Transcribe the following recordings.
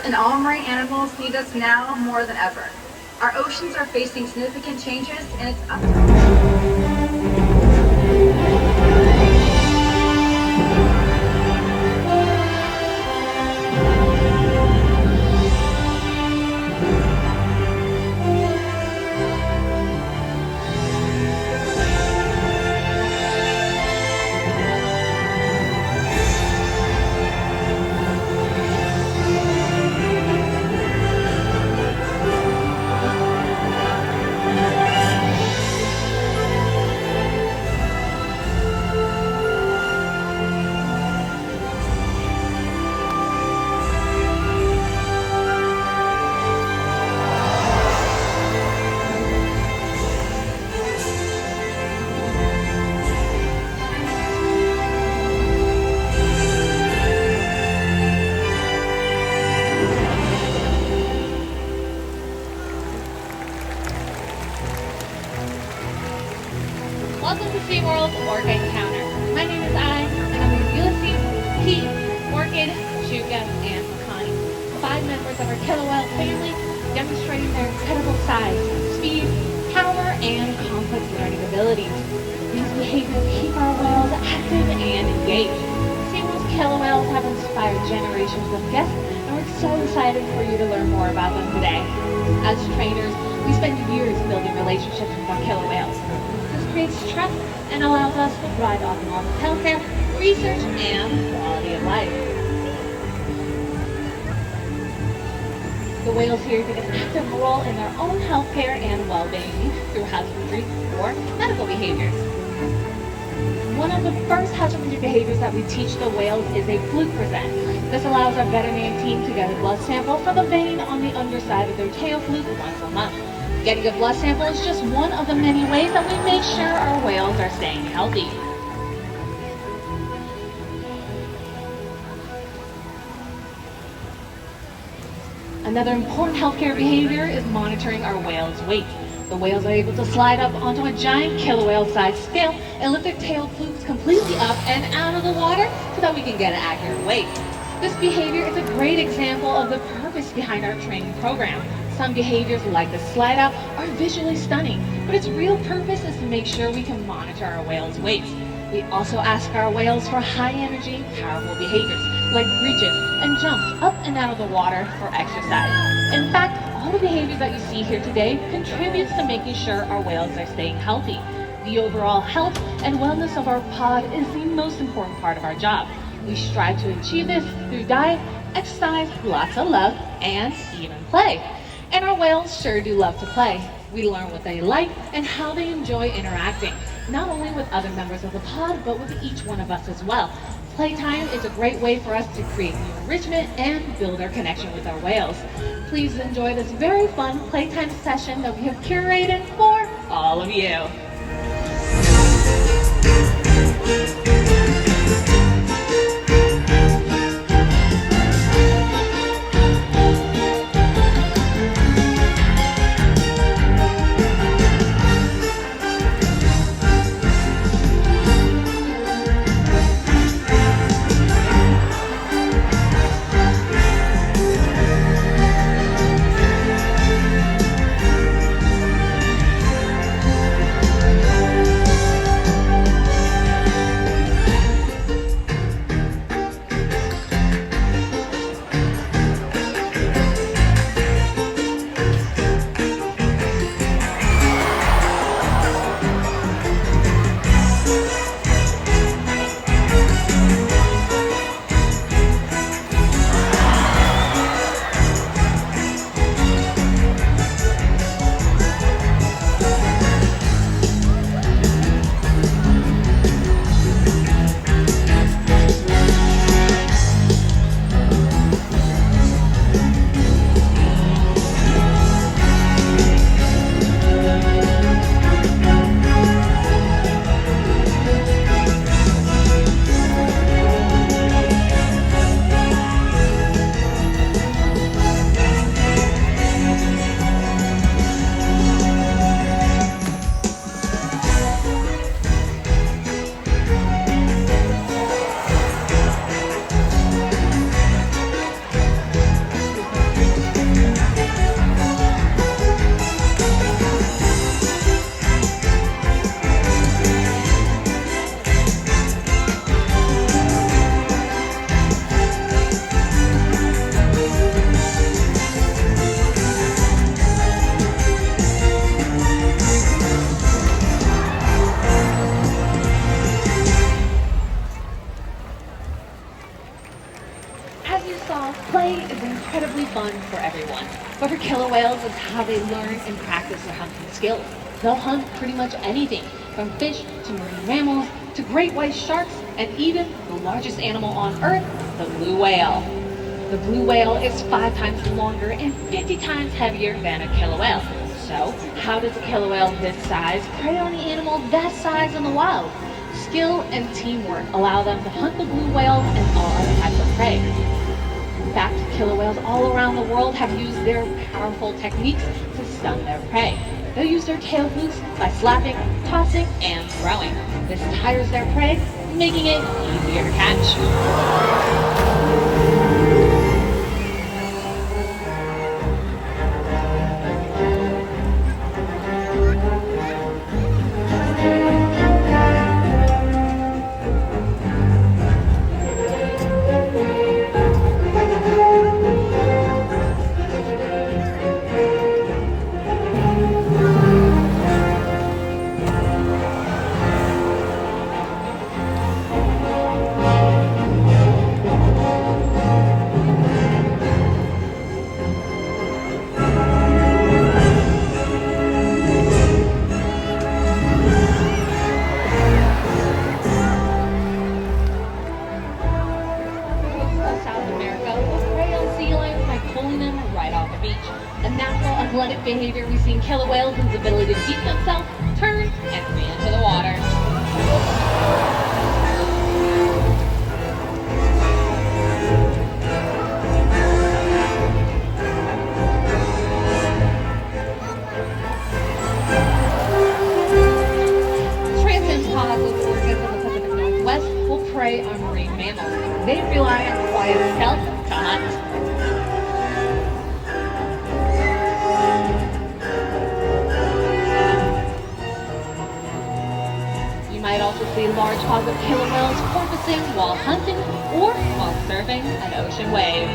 And all marine animals need us now more than ever. Our oceans are facing significant changes, and it's up Welcome to Seaworld Orca Encounter. My name is and I'm with Ulysses, Pete, Orchid, Shuka, and Connie. 5 members of our killer whale family demonstrating their incredible size, speed, power, and complex learning abilities. These behaviors keep our whales active and engaged. Seaworld's killer whales have inspired generations of guests, and we're so excited for you to learn more about them today. As trainers, we spend years building relationships with our killer whales. Creates trust and allows us to provide optimal healthcare, research, and quality of life. The whales here take an active role in their own healthcare and well-being through husbandry or medical behaviors. One of the first husbandry behaviors that we teach the whales is a fluke present. This allows our veterinary team to get a blood sample for the vein on the underside of their tail fluke once a month. Getting a blood sample is just one of the many ways that we make sure our whales are staying healthy. Another important healthcare behavior is monitoring our whales' weight. The whales are able to slide up onto a giant killer whale-sized scale and lift their tail flukes completely up and out of the water so that we can get an accurate weight. This behavior is a great example of the purpose behind our training program. Some behaviors, like the slide out, are visually stunning, but its real purpose is to make sure we can monitor our whales' weights. We also ask our whales for high-energy, powerful behaviors, like breaches and jumps up and out of the water for exercise. In fact, all the behaviors that you see here today contributes to making sure our whales are staying healthy. The overall health and wellness of our pod is the most important part of our job. We strive to achieve this through diet, exercise, lots of love, and even play. And our whales sure do love to play. We learn what they like and how they enjoy interacting, not only with other members of the pod, but with each one of us as well. Playtime is a great way for us to create new enrichment and build our connection with our whales. Please enjoy this very fun playtime session that we have curated for all of you. incredibly fun for everyone. But for killer whales, it's how they learn and practice their hunting skills. They'll hunt pretty much anything, from fish to marine mammals to great white sharks and even the largest animal on Earth, the blue whale. The blue whale is 5 times longer and 50 times heavier than a killer whale. So, how does a killer whale this size prey on the animal that size in the wild? Skill and teamwork allow them to hunt the blue whale and all other types of prey. In fact, killer whales all around the world have used their powerful techniques to stun their prey. They'll use their tail flukes by slapping, tossing, and throwing. This tires their prey, making it easier to catch. Athletic behavior we see in killer whales is the ability to keep themselves, turn, and re-enter the water. Transcendental orcas of the Pacific Northwest will prey on marine mammals. They rely on quiet stealth to hunt. You might also see large pods of killer whales porpoising while hunting or while surfing an ocean wave.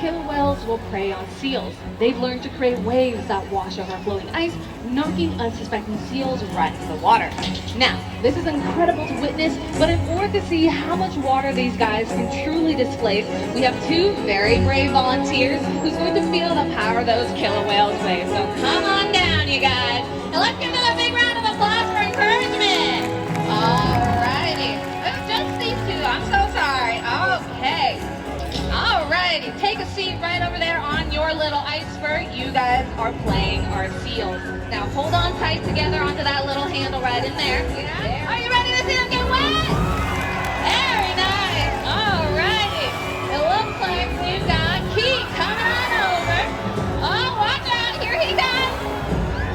Killer whales will prey on seals. They've learned to create waves that wash over flowing ice, knocking unsuspecting seals right into the water. Now, this is incredible to witness, but in order to see how much water these guys can truly displace, we have 2 very brave volunteers who's going to feel the power of those killer whales' waves. So come on down, you guys, and let's give them a big round of applause for encouragement. Alrighty. Oh, just these 2. I'm so sorry. Okay. Alrighty, take a seat right over there on your little iceberg. You guys are playing our seals. Now hold on tight together onto that little handle right in there. Yeah. Are you ready to see them get wet? Very nice. Alrighty. It looks like we've got Keith coming on over. Oh, watch out. Here he comes.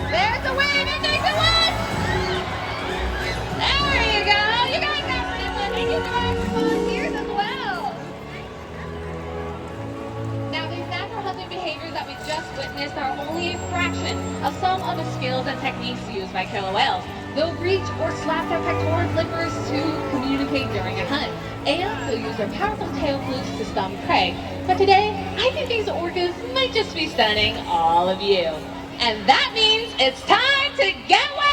There's the wave. It makes it wet. There you go. You guys got pretty good. Thank you so much for volunteers as well. Behaviors that we just witnessed are only a fraction of some of the skills and techniques used by killer whales. They'll reach or slap their pectoral flippers to communicate during a hunt, and they'll use their powerful tail flukes to stun prey. But today, I think these orcas might just be stunning all of you. And that means it's time to get wet!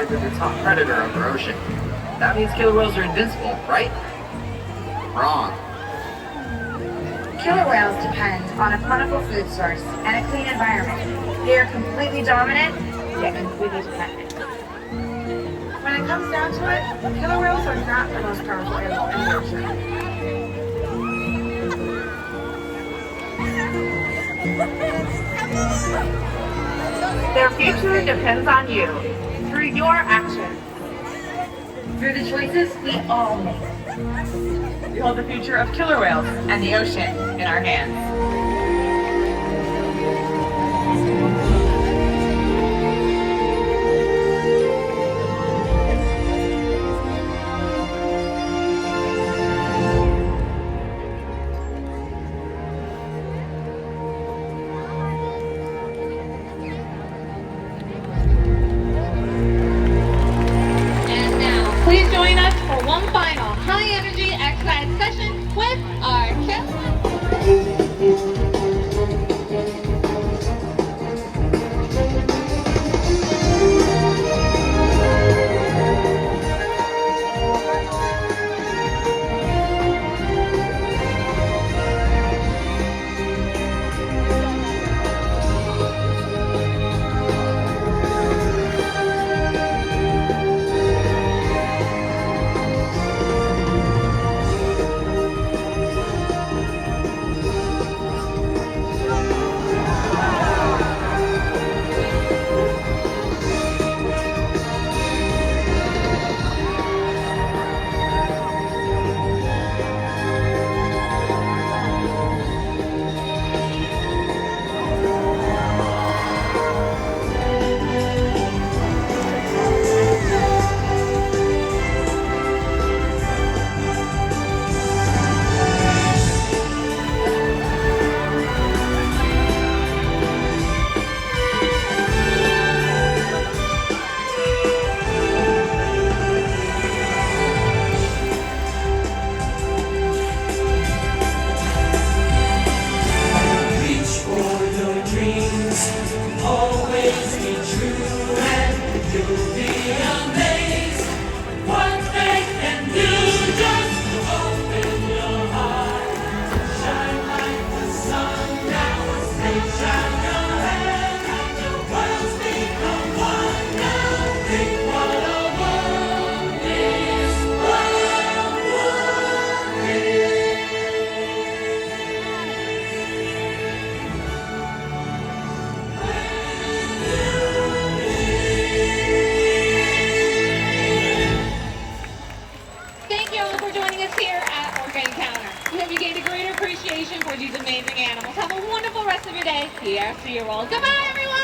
allied with the top predator of our ocean. That means killer whales are invincible, right? Wrong. Killer whales depend on a plentiful food source and a clean environment. They are completely dominant, yet completely dependent. When it comes down to it, killer whales are not the most powerful animal in the ocean. Their future depends on you, through your actions. Through the choices we all make. We hold the future of killer whales and the ocean in our hands. Please join us for one final high-energy exercise session with Orca. Thank you all for joining us here at Orca Encounter. We hope you gained a greater appreciation for these amazing animals. Have a wonderful rest of your day here at Seaworld. Goodbye, everyone!